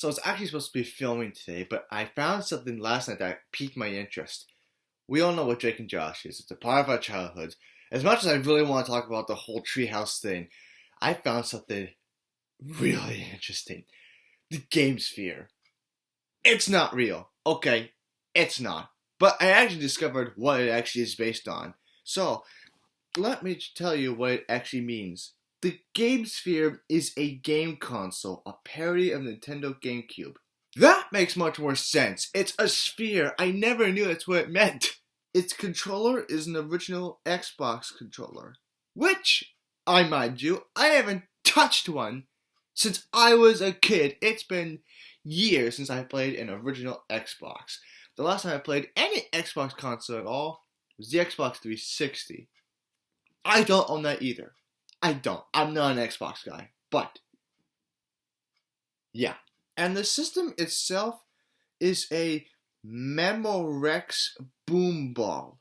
So I was actually supposed to be filming today, but I found something last night that piqued my interest. We all know what Drake and Josh is. It's a part of our childhoods. As much as I really want to talk about the whole treehouse thing, I found something really interesting. The Gamesphere. It's not real. Okay, it's not. But I actually discovered what it actually is based on. So, let me tell you what it actually means. The Gamesphere is a game console, a parody of Nintendo GameCube. That makes much more sense. It's a sphere. I never knew that's what it meant. Its controller is an original Xbox controller, which, I mind you, I haven't touched one since I was a kid. It's been years since I played an original Xbox. The last time I played any Xbox console at all was the Xbox 360. I don't own that either. I don't. I'm not an Xbox guy. But, yeah. And the system itself is a Memorex boom ball.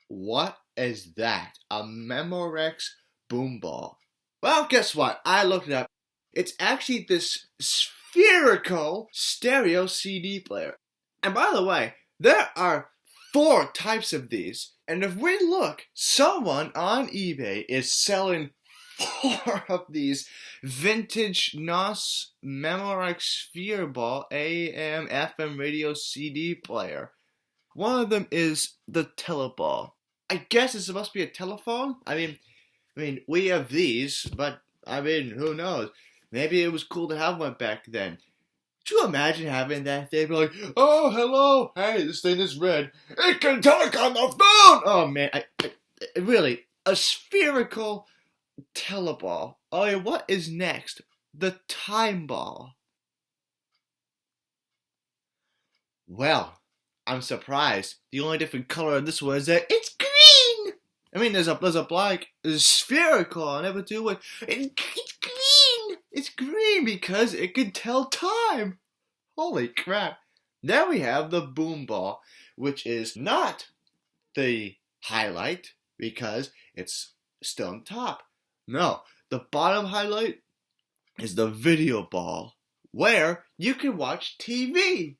What is that? A Memorex boom ball. Well, guess what? I looked it up. It's actually this spherical stereo CD player. And by the way, there are 4 types of these. And if we look, someone on eBay is selling 4 of these vintage NOS Memorex Sphere Ball AM FM radio CD player. One of them is the Teleball. I guess it's supposed to be a telephone. I mean, we have these, but who knows? Maybe it was cool to have one back then. Could you imagine having that? They'd be like, "Oh, hello, hey, this thing is red. It can talk on the phone." Oh man, really, a spherical teleball. Oh, yeah, what is next? The time ball. Well, I'm surprised. The only different color of this one is that it's green. I mean, there's a black, there's spherical. I never do it. It's green. It's green because it can tell time. Holy crap. Then we have the boom ball, which is not the highlight because it's still on top. No, the bottom highlight is the video ball, where you can watch TV.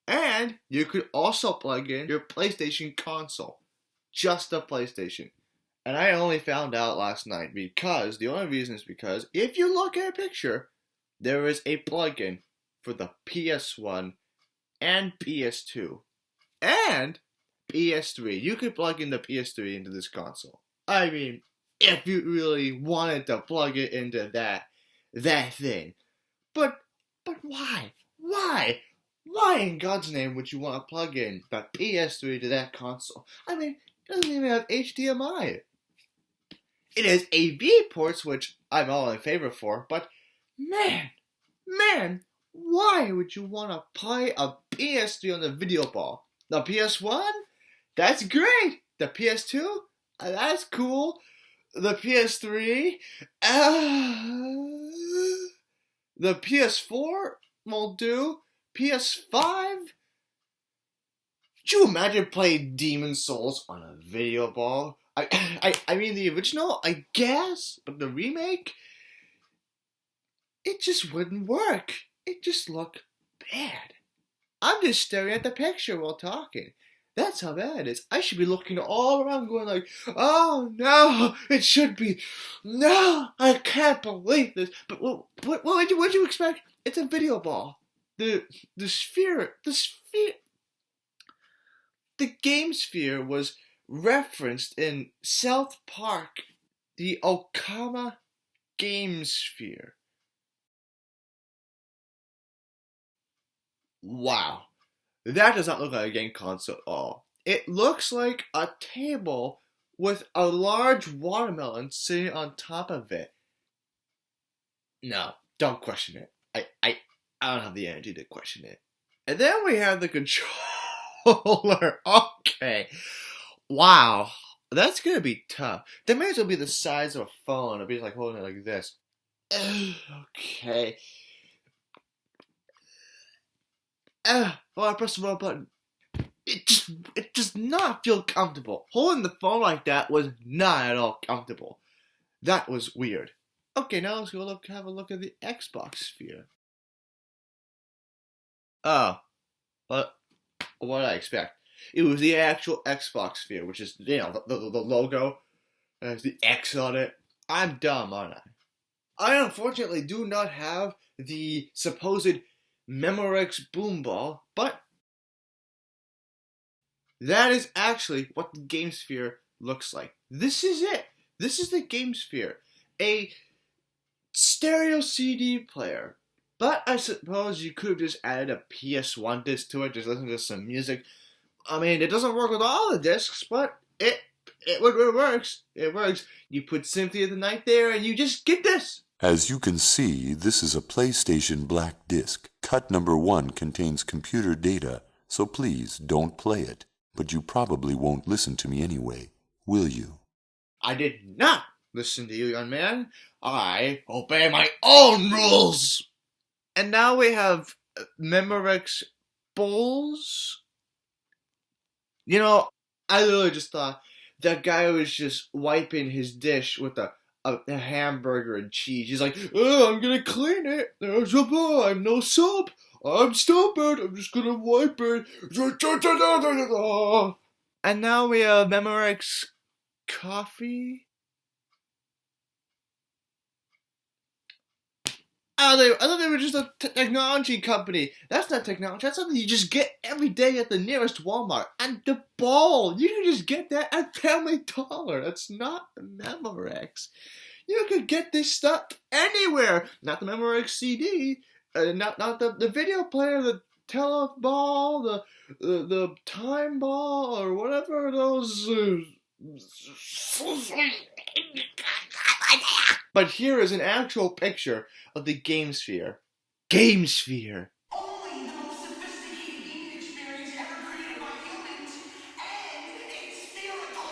And you could also plug in your PlayStation console. Just the PlayStation. And I only found out last night because, the only reason is because, if you look at a picture, there is a plug-in for the PS1 and PS2 and PS3. You could plug in the PS3 into this console. I mean, if you really wanted to plug it into that thing. But why? Why? Why in God's name would you want to plug in the PS3 to that console? I mean, it doesn't even have HDMI. It has AV ports, which I'm all in favor for, but man, why would you want to play a PS3 on the video ball? The PS1? That's great! The PS2? That's cool. The PS3? The PS4 will do. PS5? Could you imagine playing Demon Souls on a video ball? I mean, the original, I guess, but the remake? It just wouldn't work. It just looked bad. I'm just staring at the picture while talking. That's how bad it is. I should be looking all around going like, "Oh no, it should be. No, I can't believe this." But what would you expect? It's a video ball. The Gamesphere was referenced in South Park, the Okama Gamesphere. Wow, that does not look like a game console at all. It looks like a table with a large watermelon sitting on top of it. No, don't question it. I don't have the energy to question it. And then we have the controller. Okay. Wow. That's gonna be tough. That may as well be the size of a phone. It'll be like holding it like this. Okay. Oh, I pressed the wrong button. It does not feel comfortable. Holding the phone like that was not at all comfortable. That was weird. Okay, now let's go have a look at the Xbox Sphere. Oh, but what did I expect? It was the actual Xbox Sphere, which is, the logo. There's the X on it. I'm dumb, aren't I? I unfortunately do not have the supposed Memorex boom ball, but that is actually what the Gamesphere looks like. This is it. This is the Gamesphere. A stereo CD player. But I suppose you could have just added a PS1 disc to it, just listen to some music. I mean, it doesn't work with all the discs, but it works. It works. You put Symphony of the Night there, and you just get this. As you can see, this is a PlayStation Black Disc. Cut number 1 contains computer data, so please don't play it. But you probably won't listen to me anyway, will you? I did not listen to you, young man. I obey my own rules. And now we have Memorex bowls. You know, I literally just thought that guy was just wiping his dish with a hamburger and cheese. He's like, oh, I'm gonna clean it. There's a bowl. I'm no soap. I'm stupid. I'm just gonna wipe it. And now we have Memorex coffee. I thought they were just a technology company. That's not technology. That's something you just get every day at the nearest Walmart. And the ball, you can just get that at Family Dollar. That's not Memorex. You could get this stuff anywhere. Not the Memorex CD. Not the video player, the teleball, the time ball, or whatever those. But here is an actual picture of the Gamesphere. Gamesphere. Only the most sophisticated gaming experience ever created by humans, and it's spherical.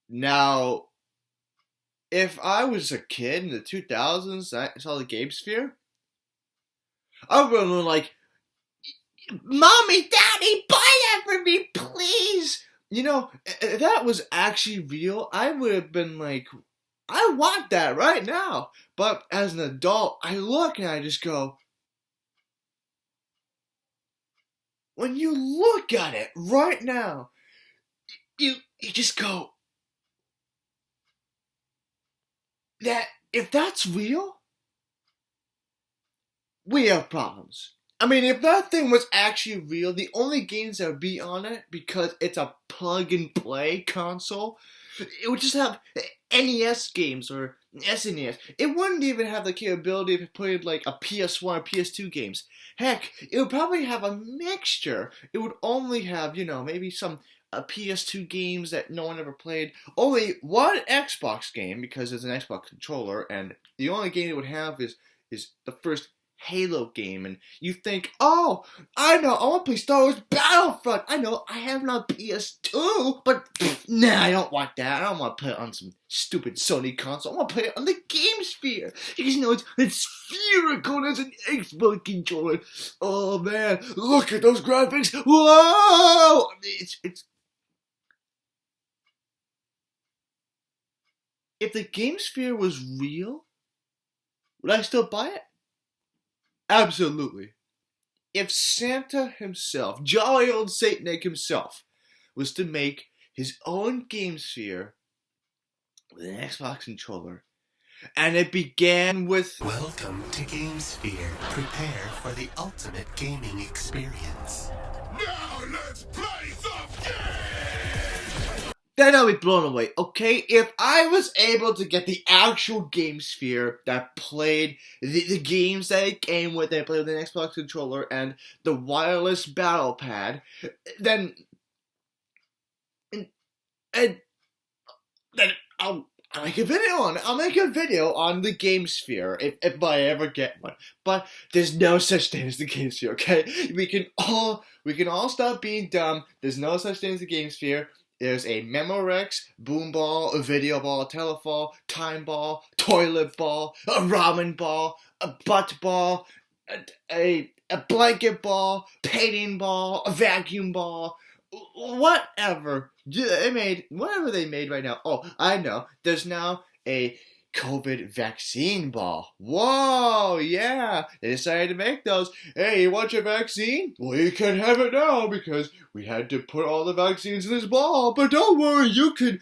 Now, if I was a kid in the 2000s and I saw the Gamesphere, I would have been like, Mommy, Daddy, buy that for me, please. You know, if that was actually real, I would have been like, I want that right now. But as an adult, I look and I just go, when you look at it right now, you just go, that if that's real, we have problems. I mean, if that thing was actually real, the only games that would be on it, because it's a plug-and-play console, it would just have NES games or SNES. It wouldn't even have the capability of playing like a PS1 or PS2 games. Heck, it would probably have a mixture. It would only have, maybe some PS2 games that no one ever played. Only one Xbox game, because it's an Xbox controller, and the only game it would have is the first Halo game, and you think, oh, I know, I want to play Star Wars Battlefront. I know, I have it on PS2, but nah, I don't want that. I don't want to play it on some stupid Sony console. I want to play it on the Gamesphere, because it's spherical as an Xbox controller. Oh man, look at those graphics! Whoa! It's. If the Gamesphere was real, would I still buy it? Absolutely. If Santa himself, jolly old Saint Nick himself, was to make his own Gamesphere with an Xbox controller, and it began with, Welcome to Gamesphere. Prepare for the ultimate gaming experience. Now let's play some games! then I'll be blown away, okay? If I was able to get the actual Gamesphere that played the games that it came with, that played with an Xbox controller and the wireless battle pad, then I'll make a video on it. I'll make a video on the Gamesphere if I ever get one. But there's no such thing as the Gamesphere, okay? We can all stop being dumb. There's no such thing as the Gamesphere. There's a Memorex, boom ball, a video ball, a telefall, time ball, toilet ball, a ramen ball, a butt ball, a blanket ball, painting ball, a vacuum ball, whatever. They made whatever they made right now. Oh, I know. There's now a COVID vaccine ball. Whoa, yeah. They decided to make those. Hey, you want your vaccine? Well, you can have it now because we had to put all the vaccines in this ball. But don't worry, you can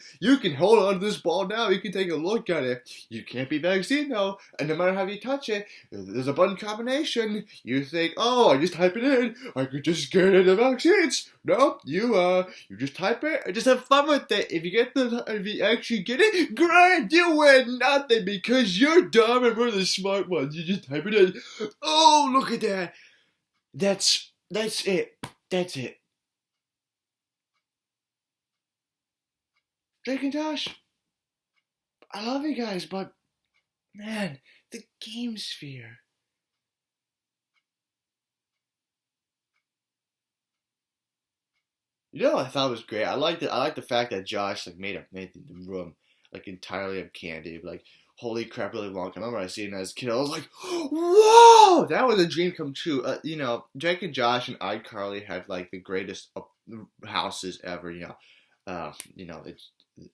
hold on to this ball now. You can take a look at it. You can't be vaccinated though, and no matter how you touch it, there's a button combination. You think, oh, I just type it in. I could just get the vaccines. No, you just type it and just have fun with it. If you actually get it, great, you win nothing because you're dumb and we're the smart ones. You just type it in. Oh, look at that. That's it. That's it. Drake and Josh, I love you guys, but man, the Gamesphere. You know what I thought was great? I liked it. I liked the fact that Josh like made the room like entirely of candy. Like, holy crap, really long. I remember I seen it as a kid. I was like, whoa, that was a dream come true. Drake and Josh and iCarly had like the greatest houses ever. It's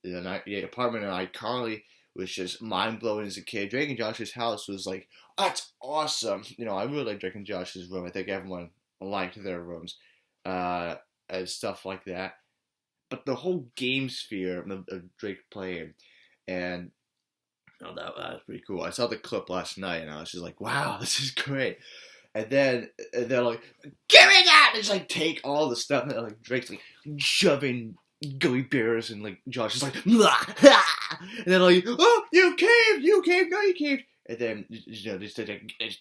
the apartment in iCarly was just mind blowing as a kid. Drake and Josh's house was like, that's awesome. I really like Drake and Josh's room. I think everyone liked their rooms. And stuff like that. But the whole Gamesphere of Drake playing, and that was pretty cool. I saw the clip last night, and I was just like, wow, this is great. And then they're like, give me that! And just like take all the stuff, and like Drake's like shoving gummy bears, and like Josh is like, and then like, oh, you caved, no, you caved. And then they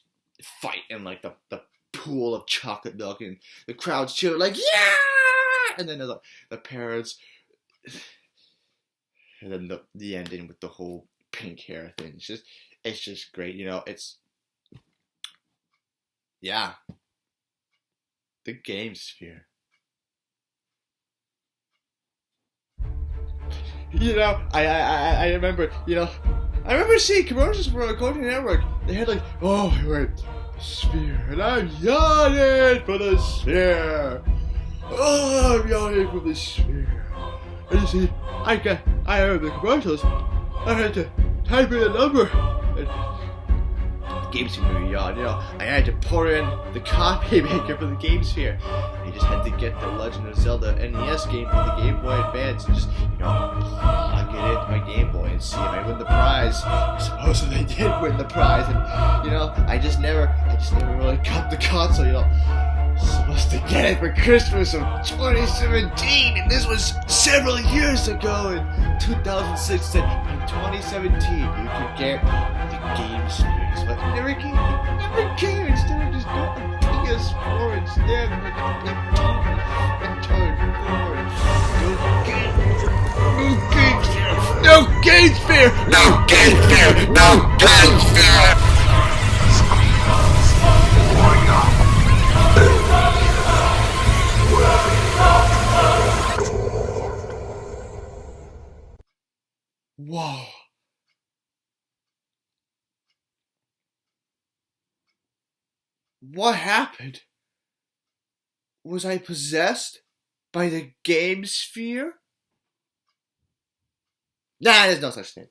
fight in like the pool of chocolate milk, and the crowd's cheering like, yeah! And then the parents, and then the ending with the whole pink hair thing. It's just great. Yeah, the Gamesphere. I remember. I remember seeing commercials for a Cartoon Network. They had like, oh, we're sphere, and I'm yawning for the sphere. Oh, I'm yawning for the sphere. And you see, I heard the commercials. I had to type in a number. And the Gamesphere movie yawn. I had to pour in the copy maker for the Gamesphere. I just had to get the Legend of Zelda NES game for the Game Boy Advance and just, plug it into my Game Boy and see if I win the prize. Supposedly I did win the prize, and I just never really got the console. Supposed to get it for Christmas of 2017, and this was several years ago in 2006. And in 2017, you could get the Gamesphere, but it never came. Instead of just going to PS4 instead, like a big retarded forward. No Gamesphere! No Gamesphere! No Gamesphere! Whoa. What happened? Was I possessed by the Gamesphere? Nah, there's no such thing.